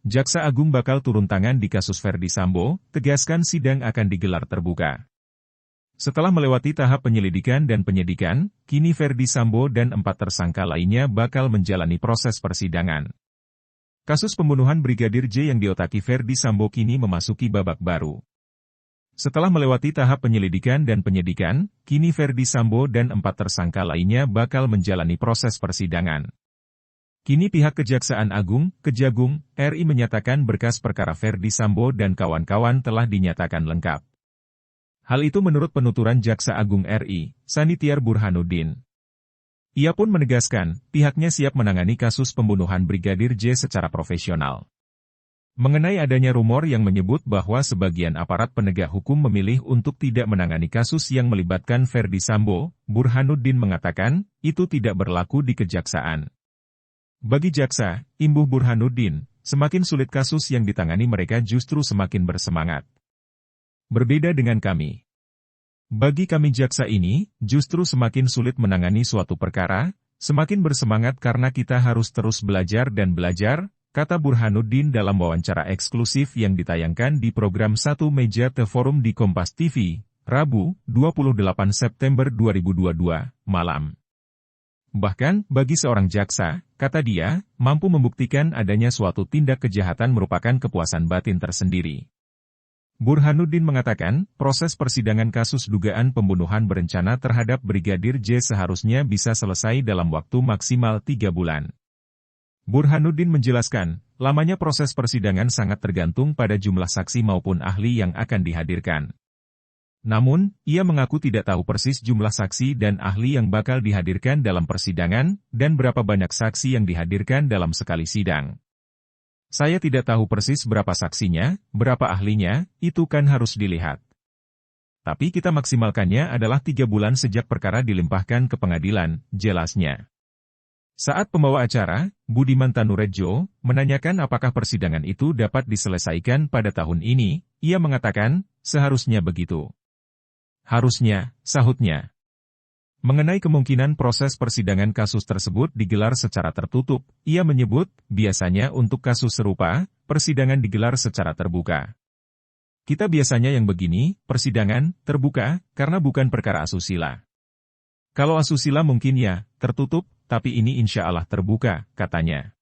Jaksa Agung bakal turun tangan di kasus Ferdy Sambo, tegaskan sidang akan digelar terbuka. Setelah melewati tahap penyelidikan dan penyidikan, kini Ferdy Sambo dan 4 tersangka lainnya bakal menjalani proses persidangan. Kasus pembunuhan Brigadir J yang diotaki Ferdy Sambo kini memasuki babak baru. Setelah melewati tahap penyelidikan dan penyidikan, kini Ferdy Sambo dan 4 tersangka lainnya bakal menjalani proses persidangan. Kini pihak Kejaksaan Agung, Kejagung, RI menyatakan berkas perkara Ferdy Sambo dan kawan-kawan telah dinyatakan lengkap. Hal itu menurut penuturan Jaksa Agung RI, Sanitiar Burhanuddin. Ia pun menegaskan, pihaknya siap menangani kasus pembunuhan Brigadir J secara profesional. Mengenai adanya rumor yang menyebut bahwa sebagian aparat penegak hukum memilih untuk tidak menangani kasus yang melibatkan Ferdy Sambo, Burhanuddin mengatakan, itu tidak berlaku di Kejaksaan. Bagi jaksa, imbuh Burhanuddin, semakin sulit kasus yang ditangani mereka justru semakin bersemangat. Berbeda dengan kami. Bagi kami jaksa ini, justru semakin sulit menangani suatu perkara, semakin bersemangat karena kita harus terus belajar dan belajar, kata Burhanuddin dalam wawancara eksklusif yang ditayangkan di program Satu Meja The Forum di Kompas TV, Rabu, 28 September 2022, malam. Bahkan, bagi seorang jaksa, kata dia, mampu membuktikan adanya suatu tindak kejahatan merupakan kepuasan batin tersendiri. Burhanuddin mengatakan, proses persidangan kasus dugaan pembunuhan berencana terhadap Brigadir J seharusnya bisa selesai dalam waktu maksimal 3 bulan. Burhanuddin menjelaskan, lamanya proses persidangan sangat tergantung pada jumlah saksi maupun ahli yang akan dihadirkan. Namun, ia mengaku tidak tahu persis jumlah saksi dan ahli yang bakal dihadirkan dalam persidangan, dan berapa banyak saksi yang dihadirkan dalam sekali sidang. Saya tidak tahu persis berapa saksinya, berapa ahlinya, itu kan harus dilihat. Tapi kita maksimalkannya adalah 3 bulan sejak perkara dilimpahkan ke pengadilan, jelasnya. Saat pembawa acara, Budiman Tanurejo, menanyakan apakah persidangan itu dapat diselesaikan pada tahun ini, ia mengatakan, seharusnya begitu. Harusnya, sahutnya. Mengenai kemungkinan proses persidangan kasus tersebut digelar secara tertutup, ia menyebut, biasanya untuk kasus serupa, persidangan digelar secara terbuka. Kita biasanya yang begini, persidangan, terbuka, karena bukan perkara asusila. Kalau asusila mungkin ya, tertutup, tapi ini insya Allah terbuka, katanya.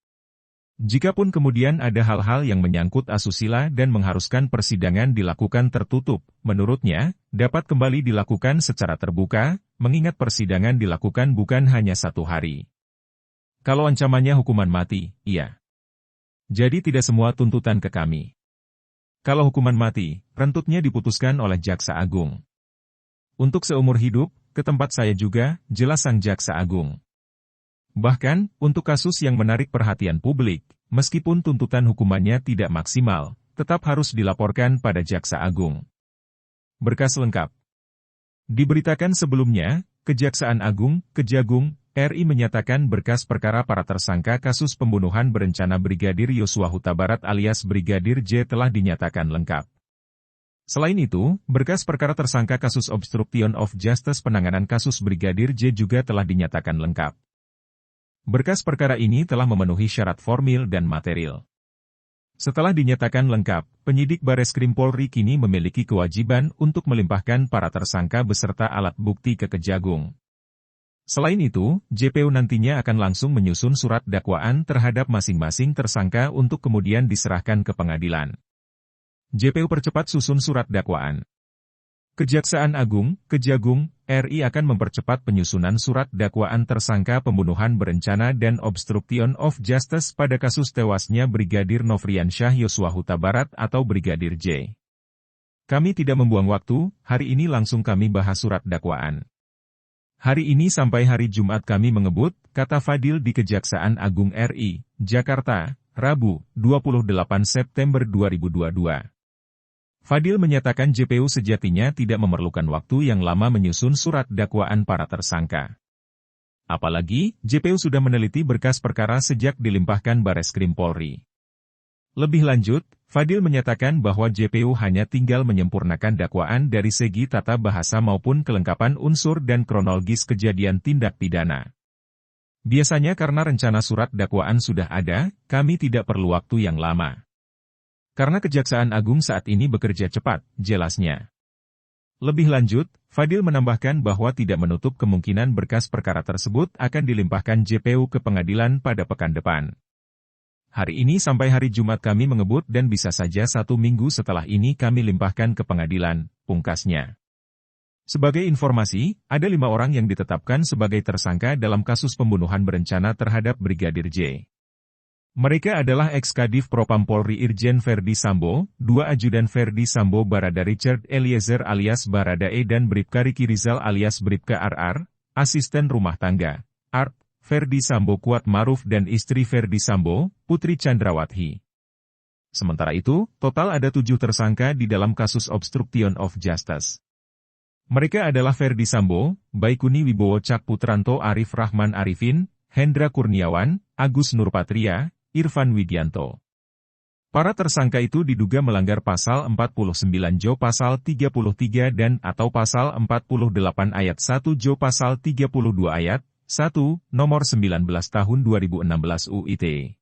Jikapun kemudian ada hal-hal yang menyangkut asusila dan mengharuskan persidangan dilakukan tertutup, menurutnya, dapat kembali dilakukan secara terbuka, mengingat persidangan dilakukan bukan hanya 1 hari. Kalau ancamannya hukuman mati, iya. Jadi tidak semua tuntutan ke kami. Kalau hukuman mati, rentutnya diputuskan oleh Jaksa Agung. Untuk seumur hidup, ke tempat saya juga, jelas sang Jaksa Agung. Bahkan, untuk kasus yang menarik perhatian publik, meskipun tuntutan hukumannya tidak maksimal, tetap harus dilaporkan pada Jaksa Agung. Berkas lengkap. Diberitakan sebelumnya, Kejaksaan Agung, Kejagung, RI menyatakan berkas perkara para tersangka kasus pembunuhan berencana Brigadir Yosua Huta Barat alias Brigadir J telah dinyatakan lengkap. Selain itu, berkas perkara tersangka kasus obstruction of justice penanganan kasus Brigadir J juga telah dinyatakan lengkap. Berkas perkara ini telah memenuhi syarat formil dan material. Setelah dinyatakan lengkap, penyidik Bareskrim Polri kini memiliki kewajiban untuk melimpahkan para tersangka beserta alat bukti ke Kejagung. Selain itu, JPU nantinya akan langsung menyusun surat dakwaan terhadap masing-masing tersangka untuk kemudian diserahkan ke pengadilan. JPU percepat susun surat dakwaan. Kejaksaan Agung, Kejagung, RI akan mempercepat penyusunan surat dakwaan tersangka pembunuhan berencana dan obstruction of justice pada kasus tewasnya Brigadir Nofriansyah Yosua Huta Barat atau Brigadir J. Kami tidak membuang waktu, hari ini langsung kami bahas surat dakwaan. Hari ini sampai hari Jumat kami mengebut, kata Fadil di Kejaksaan Agung RI, Jakarta, Rabu, 28 September 2022. Fadil menyatakan JPU sejatinya tidak memerlukan waktu yang lama menyusun surat dakwaan para tersangka. Apalagi, JPU sudah meneliti berkas perkara sejak dilimpahkan Bareskrim Polri. Lebih lanjut, Fadil menyatakan bahwa JPU hanya tinggal menyempurnakan dakwaan dari segi tata bahasa maupun kelengkapan unsur dan kronologis kejadian tindak pidana. Biasanya karena rencana surat dakwaan sudah ada, kami tidak perlu waktu yang lama. Karena Kejaksaan Agung saat ini bekerja cepat, jelasnya. Lebih lanjut, Fadil menambahkan bahwa tidak menutup kemungkinan berkas perkara tersebut akan dilimpahkan JPU ke pengadilan pada pekan depan. Hari ini sampai hari Jumat kami mengebut dan bisa saja 1 minggu setelah ini kami limpahkan ke pengadilan, pungkasnya. Sebagai informasi, ada 5 orang yang ditetapkan sebagai tersangka dalam kasus pembunuhan berencana terhadap Brigadir J. Mereka adalah ex-Kadif Propam Polri Irjen Verdi Sambo, 2 ajudan Verdi Sambo Barada Richard Eliezer alias Baradae dan Bribka Riki Rizal alias Bribka RR, asisten rumah tangga, ART, Verdi Sambo Kuat Maruf dan istri Verdi Sambo, Putri Chandrawati. Sementara itu, total ada 7 tersangka di dalam kasus obstruction of justice. Mereka adalah Verdi Sambo, Baikuni Wibowo Cak Putranto Arif Rahman Arifin, Hendra Kurniawan, Agus Nurpatria, Irfan Widianto. Para tersangka itu diduga melanggar pasal 49 Jo pasal 33 dan atau pasal 48 ayat 1 Jo pasal 32 ayat 1, nomor 19 tahun 2016 UIT.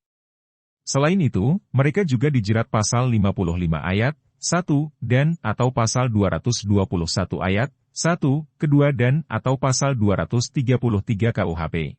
Selain itu, mereka juga dijerat pasal 55 ayat 1 dan atau pasal 221 ayat 1, kedua dan atau pasal 233 KUHP.